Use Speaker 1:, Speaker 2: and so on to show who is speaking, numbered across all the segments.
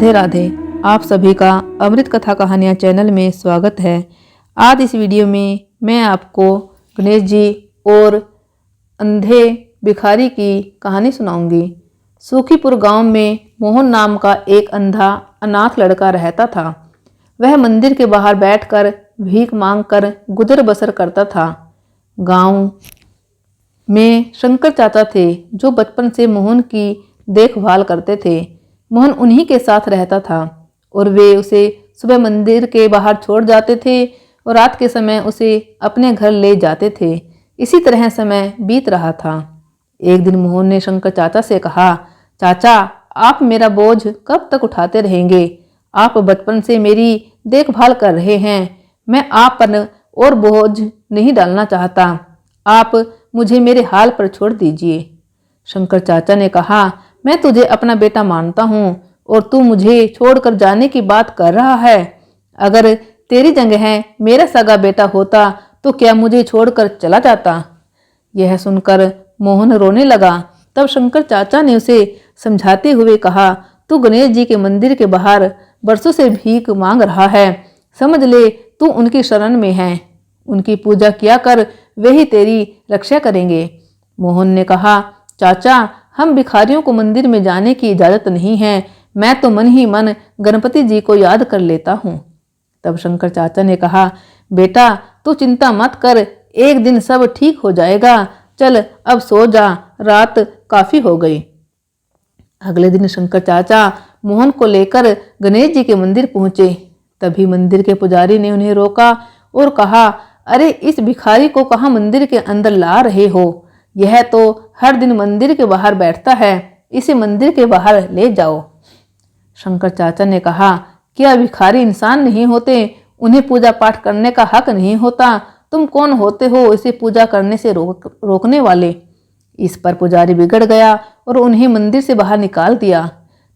Speaker 1: राधे राधे। आप सभी का अमृत कथा कहानियाँ चैनल में स्वागत है। आज इस वीडियो में मैं आपको गणेश जी और अंधे भिखारी की कहानी सुनाऊंगी। सूखीपुर गांव में मोहन नाम का एक अंधा अनाथ लड़का रहता था। वह मंदिर के बाहर बैठकर भीख मांगकर गुजर बसर करता था। गांव में शंकर चाचा थे जो बचपन से मोहन की देखभाल करते थे। मोहन उन्हीं के साथ रहता था और वे उसे सुबह मंदिर के बाहर छोड़ जाते थे और रात के समय उसे अपने घर ले जाते थे। इसी तरह समय बीत रहा था। एक दिन मोहन ने शंकर चाचा से कहा, चाचा आप मेरा बोझ कब तक उठाते रहेंगे? आप बचपन से मेरी देखभाल कर रहे हैं। मैं आप पर और बोझ नहीं डालना चाहता। आप मुझे मेरे हाल पर छोड़ दीजिए। शंकर चाचा ने कहा, मैं तुझे अपना बेटा मानता हूँ और तू मुझे छोड़कर जाने की बात कर रहा है। अगर तेरी जगह मेरा सगा बेटा होता तो क्या मुझे छोड़कर चला जाता? यह सुनकर मोहन रोने लगा। तब शंकर चाचा ने उसे समझाते हुए कहा, तू गणेश जी के मंदिर के बाहर बरसों से भीख मांग रहा है। समझ ले तू उनकी शरण में है। उनकी पूजा किया कर, वे ही तेरी रक्षा करेंगे। मोहन ने कहा, चाचा हम भिखारियों को मंदिर में जाने की इजाजत नहीं है। मैं तो मन ही मन गणपति जी को याद कर लेता हूँ। तब शंकर चाचा ने कहा, बेटा तू चिंता मत कर, एक दिन सब ठीक हो जाएगा। चल अब सो जा, रात काफी हो गई। अगले दिन शंकर चाचा मोहन को लेकर गणेश जी के मंदिर पहुंचे। तभी मंदिर के पुजारी ने उन्हें रोका और कहा, अरे इस भिखारी को कहाँ मंदिर के अंदर ला रहे हो? यह तो हर दिन मंदिर के बाहर बैठता है। इसे मंदिर के बाहर ले जाओ। शंकर चाचा ने कहा, क्या भिखारी इंसान नहीं होते? उन्हें पूजा पाठ करने का हक नहीं होता? तुम कौन होते हो इसे पूजा करने से रोकने वाले? इस पर पुजारी बिगड़ गया और उन्हें मंदिर से बाहर निकाल दिया।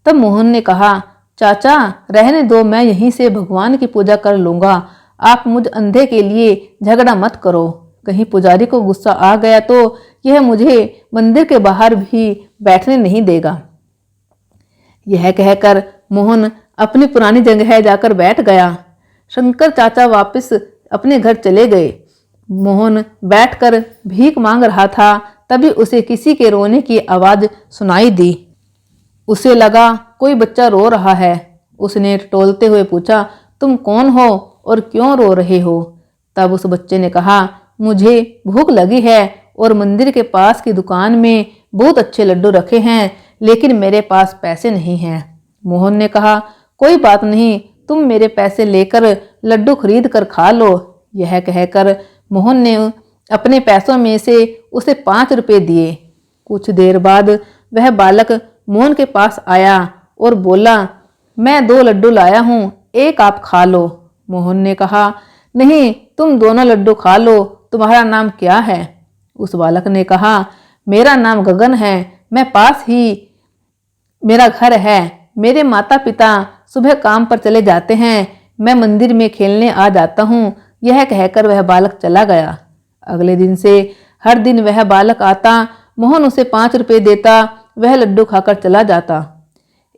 Speaker 1: तब मोहन ने कहा, चाचा रहने दो, मैं यहीं से भगवान की पूजा कर लूंगा। आप मुझ अंधे के लिए झगड़ा मत करो। कहीं पुजारी को गुस्सा आ गया तो यह मुझे मंदिर के बाहर भी बैठने नहीं देगा। यह कहकर मोहन अपनी पुरानी जगह जाकर बैठ गया। शंकर चाचा वापस अपने घर चले गए। मोहन बैठकर भीख मांग रहा था। तभी उसे किसी के रोने की आवाज सुनाई दी। उसे लगा कोई बच्चा रो रहा है। उसने टटोलते हुए पूछा, तुम कौन हो और क्यों रो रहे हो? तब उस बच्चे ने कहा, मुझे भूख लगी है और मंदिर के पास की दुकान में बहुत अच्छे लड्डू रखे हैं, लेकिन मेरे पास पैसे नहीं हैं। मोहन ने कहा, कोई बात नहीं, तुम मेरे पैसे लेकर लड्डू खरीद कर खा लो। यह कहकर मोहन ने अपने पैसों में से उसे 5 रुपए दिए। कुछ देर बाद वह बालक मोहन के पास आया और बोला, मैं 2 लड्डू लाया हूँ, एक आप खा लो। मोहन ने कहा, नहीं तुम दोनों लड्डू खा लो। तुम्हारा नाम क्या है? उस बालक ने कहा, मेरा नाम गगन है। मैं पास ही मेरा घर है। मेरे माता पिता सुबह काम पर चले जाते हैं। मैं मंदिर में खेलने आ जाता हूँ। यह कहकर वह बालक चला गया। अगले दिन से हर दिन वह बालक आता। मोहन उसे 5 रुपए देता। वह लड्डू खाकर चला जाता।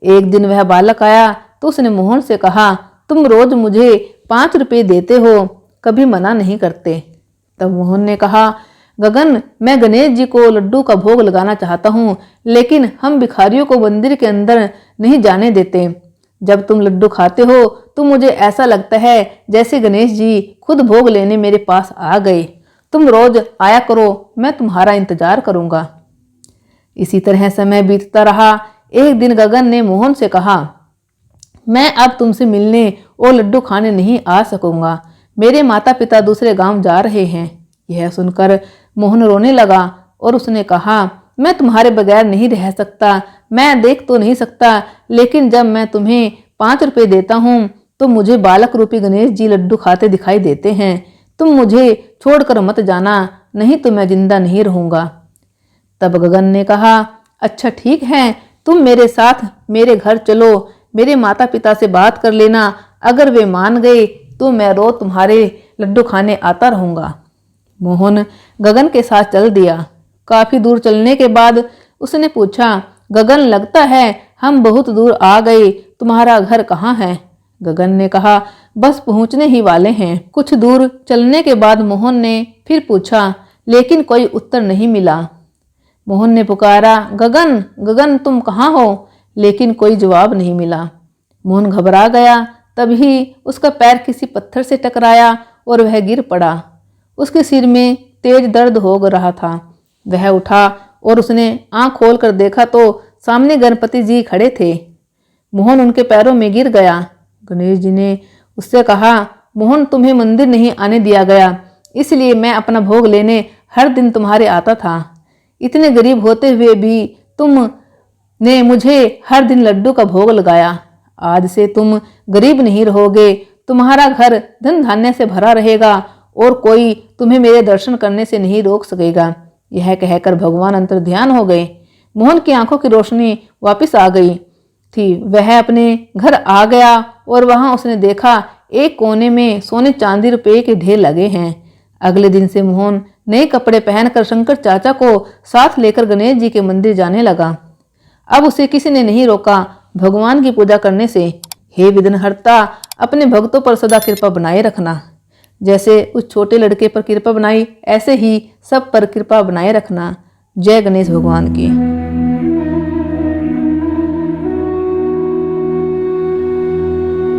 Speaker 1: एक दिन वह बालक आया तो उसने मोहन से कहा, तुम रोज मुझे 5 रुपए देते हो, कभी मना नहीं करते। तब मोहन ने कहा, गगन मैं गणेश जी को लड्डू का भोग लगाना चाहता हूँ, लेकिन हम भिखारियों को मंदिर के अंदर नहीं जाने देते। जब तुम लड्डू खाते हो तो मुझे ऐसा लगता है जैसे गणेश जी खुद भोग लेने मेरे पास आ गए। तुम रोज आया करो, मैं तुम्हारा इंतजार करूंगा। इसी तरह समय बीतता रहा। एक दिन गगन ने मोहन से कहा, मैं अब तुमसे मिलने और लड्डू खाने नहीं आ सकूंगा। मेरे माता पिता दूसरे गांव जा रहे हैं। यह सुनकर मोहन रोने लगा और उसने कहा, मैं तुम्हारे बगैर नहीं रह सकता। मैं देख तो नहीं सकता, लेकिन जब मैं तुम्हें 5 रुपए देता हूँ तो मुझे बालक रूपी गणेश जी लड्डू खाते दिखाई देते हैं। तुम मुझे छोड़कर मत जाना, नहीं तो मैं जिंदा नहीं रहूंगा। तब गगन ने कहा, अच्छा ठीक है, तुम मेरे साथ मेरे घर चलो। मेरे माता पिता से बात कर लेना। अगर वे मान गए तो मैं रोज तुम्हारे लड्डू खाने आता रहूंगा। मोहन गगन के साथ चल दिया। काफी दूर चलने के बाद उसने पूछा, गगन लगता है हम बहुत दूर आ गए, तुम्हारा घर कहाँ है? गगन ने कहा, बस पहुंचने ही वाले हैं। कुछ दूर चलने के बाद मोहन ने फिर पूछा, लेकिन कोई उत्तर नहीं मिला। मोहन ने पुकारा, गगन गगन तुम कहाँ हो? लेकिन कोई जवाब नहीं मिला। मोहन घबरा गया। तभी उसका पैर किसी पत्थर से टकराया और वह गिर पड़ा। उसके सिर में तेज दर्द हो रहा था। वह उठा और उसने आंख खोल कर देखा तो सामने गणपति जी खड़े थे। मोहन उनके पैरों में गिर गया। गणेश जी ने उससे कहा, मोहन तुम्हें मंदिर नहीं आने दिया गया, इसलिए मैं अपना भोग लेने हर दिन तुम्हारे आता था। इतने गरीब होते हुए भी तुमने मुझे हर दिन लड्डू का भोग लगाया। आज से तुम गरीब नहीं रहोगे, तुम्हारा घर धन धान्य से भरा रहेगा और कोई तुम्हें मेरे दर्शन करने से नहीं रोक सकेगा। यह कहकर भगवान अंतर्ध्यान हो गए। मोहन की आंखों की रोशनी वापस आ गई थी। वह अपने घर आ गया और वहां उसने देखा एक कोने में सोने चांदी रुपये के ढेर लगे हैं। अगले दिन से मोहन नए कपड़े पहनकर शंकर चाचा को साथ लेकर गणेश जी के मंदिर जाने लगा। अब उसे किसी ने नहीं रोका भगवान की पूजा करने से। हे विघ्नहर्ता, अपने भक्तों पर सदा कृपा बनाए रखना। जैसे उस छोटे लड़के पर कृपा बनाई, ऐसे ही सब पर कृपा बनाए रखना। जय गणेश भगवान की।